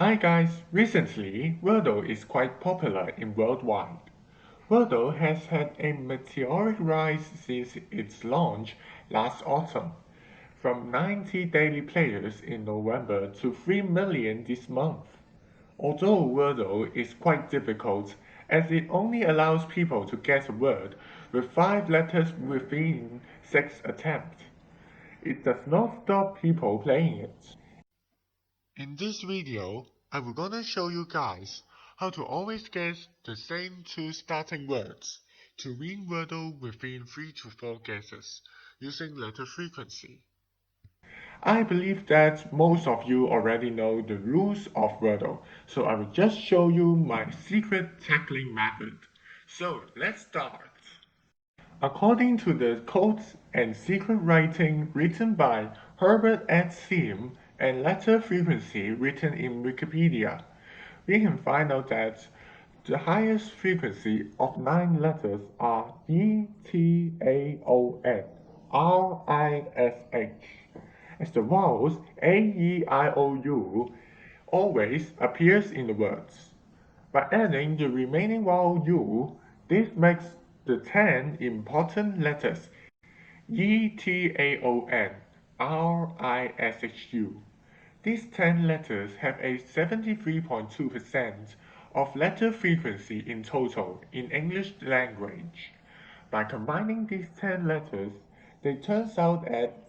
Hi guys, recently Wordle is quite popular in worldwide. Wordle has had a meteoric rise since its launch last autumn, from 90 daily players in November to 3 million this month. Although Wordle is quite difficult, as it only allows people to guess a word with 5 letters within 6 attempts, it does not stop people playing it. In this video, I'm gonna show you guys how to always guess the same two starting words to win Wordle within 3 to 4 guesses using letter frequency. I believe that most of you already know the rules of Wordle, so I will just show you my secret tackling method. So let's start. According to the codes and secret writing written by Herbert Ed Sim and letter frequency written in Wikipedia, we can find out that the highest frequency of 9 letters are E, T, A, O, N, R, I, S, H, as the vowels A, E, I, O, U always appears in the words. By adding the remaining vowel U, this makes the 10 important letters E, T, A, O, N, R, I, S, H, U. These 10 letters have a 73.2% of letter frequency in total in English language. By combining these 10 letters, they turns out at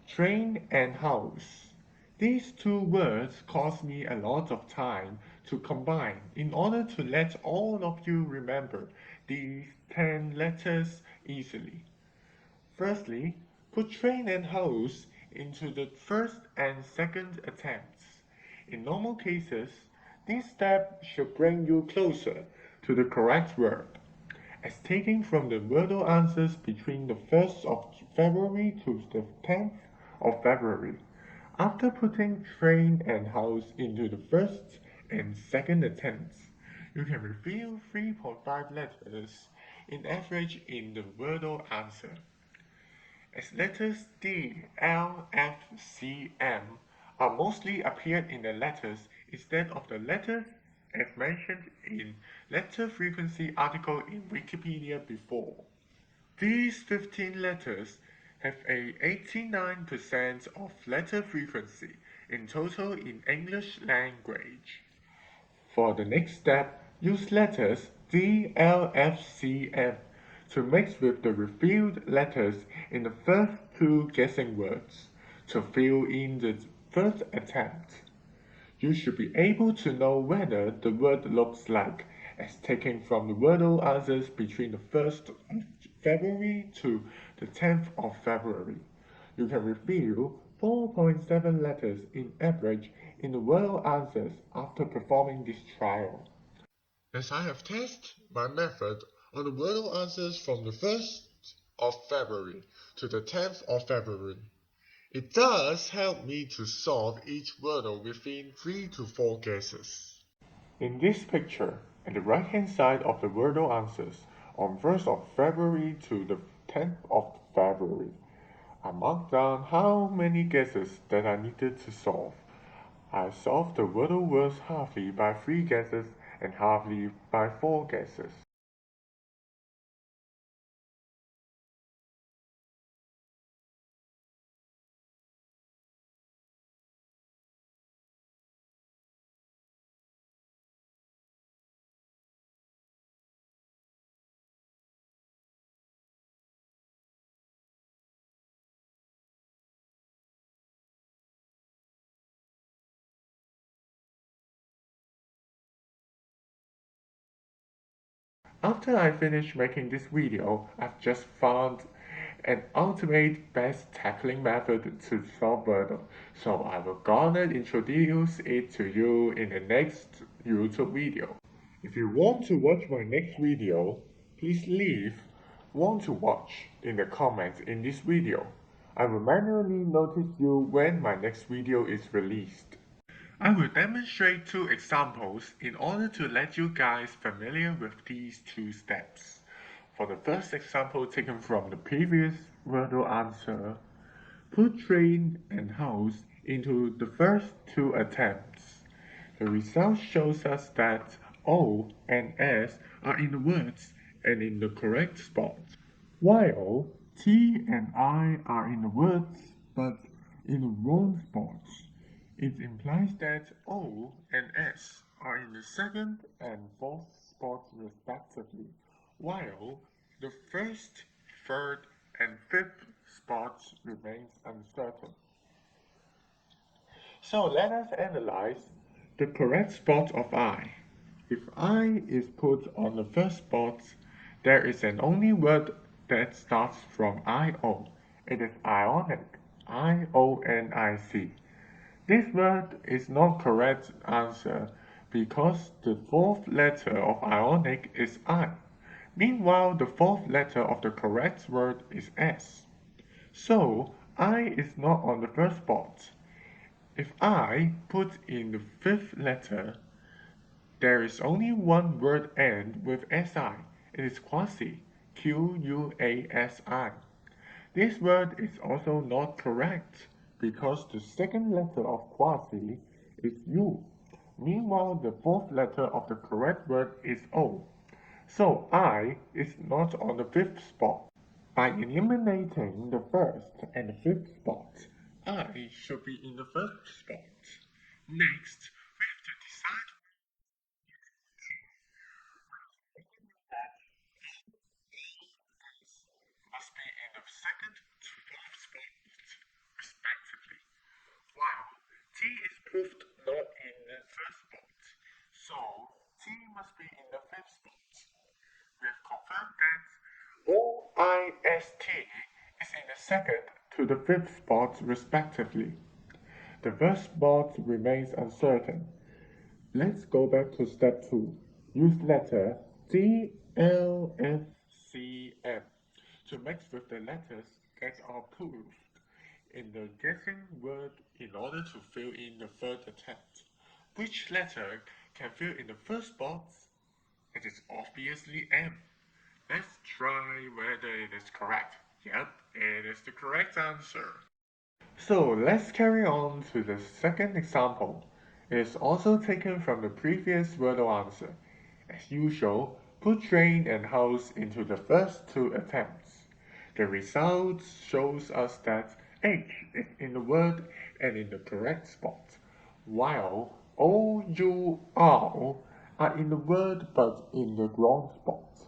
train and house. These two words cost me a lot of time to combine in order to let all of you remember these 10 letters easily. Firstly, put train and house into the first and second attempts. In normal cases, this step should bring you closer to the correct word, as taking from the Wordle answers between the 1st of February to the 10th of February. After putting train and house into the first and second attempts, you can reveal 3.5 letters in average in the Wordle answer. As letters D, L, F, C, M are mostly appeared in the letters instead of the letters as mentioned in letter frequency article in Wikipedia before. These 15 letters have a 89% of letter frequency in total in English language. For the next step, use letters D, L, F, C, M to mix with the revealed letters in the first two guessing words to fill in the first attempt. You should be able to know whether the word looks like as taken from the Wordle answers between the 1st of February to the 10th of February. You can reveal 4.7 letters in average in the Wordle answers after performing this trial. As I have tested my method on the Wordle answers from the 1st of February to the 10th of February, it does help me to solve each Wordle within 3 to 4 guesses. In this picture, at the right hand side of the Wordle answers, on 1st of February to the 10th of February, I marked down how many guesses that I needed to solve. I solved the Wordle words halfly by 3 guesses and halfly by 4 guesses. After I finished making this video, I've just found an ultimate best tackling method to solve Wordle, so I will gonna introduce it to you in the next YouTube video. If you want to watch my next video, please leave "want to watch" in the comments in this video. I will manually notice you when my next video is released. I will demonstrate 2 examples in order to let you guys familiar with these 2 steps. For the first example taken from the previous Wordle answer, put train and house into the first 2 attempts. The result shows us that O and S are in the words and in the correct spot, while T and I are in the words but in the wrong spots. It implies that O and S are in the second and fourth spots respectively, while the first, third, and fifth spots remains uncertain. So let us analyze the correct spot of I. If I is put on the first spot, there is an only word that starts from IO. It is ionic, IONIC. This word is not correct answer because the fourth letter of ionic is I. Meanwhile, the fourth letter of the correct word is S. So, I is not on the first spot. If I put in the fifth letter, there is only one word end with SI. It is quasi, QUASI. This word is also not correct because the second letter of quasi is U. Meanwhile, the fourth letter of the correct word is O. So I is not on the fifth spot. By eliminating the first and the fifth spot, I should be in the first spot. Next, we have to decide must be in the second to fourth spot, respectively. While T is proved not in the first spot, so T must be in the fifth spot. We have confirmed that OIST is in the second to the fifth spot, respectively. The first spot remains uncertain. Let's go back to step 2. Use letter D, L, F, C, M to mix with the letters that are proved in the guessing word in order to fill in the third attempt. Which letter can fill in the first box? It is obviously M. Let's try whether it is correct. Yep, it is the correct answer. So let's carry on to the second example. It is also taken from the previous Wordle answer. As usual, put train and house into the first two attempts. The result shows us that H is in the word and in the correct spot, while O, U, R are in the word but in the wrong spot.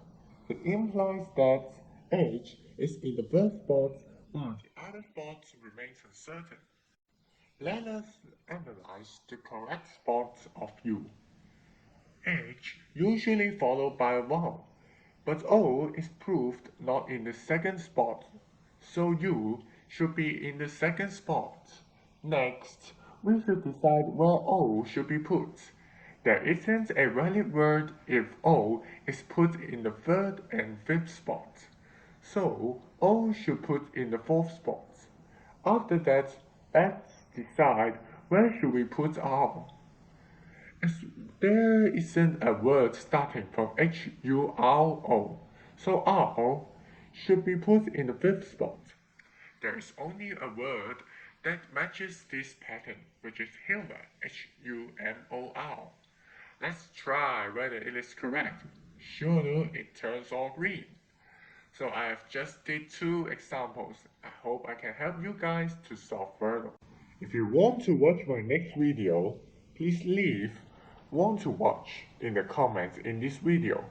It implies that H is in the first spot while the other spots remains uncertain. Let us analyze the correct spots of U. H usually followed by a vowel, but O is proved not in the second spot, so U should be in the second spot. Next, we should decide where O should be put. There isn't a valid word if O is put in the third and fifth spot, so O should put in the fourth spot. After that, let's decide where should we put R. As there isn't a word starting from HURO, so R should be put in the fifth spot. There is only a word that matches this pattern, which is humor, HUMOR. Let's try whether it is correct. Sure, it turns all green. So I have just did 2 examples. I hope I can help you guys to solve Wordle. If you want to watch my next video, please leave want to watch in the comments in this video.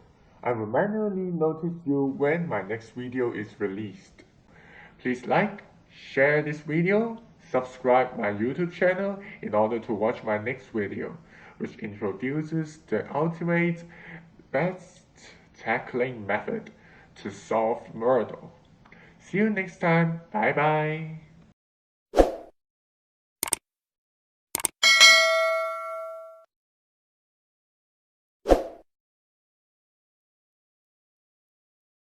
I will manually notice you when my next video is released. Please like, share this video, subscribe my YouTube channel in order to watch my next video, which introduces the ultimate best tackling method to solve Wordle. See you next time. Bye bye.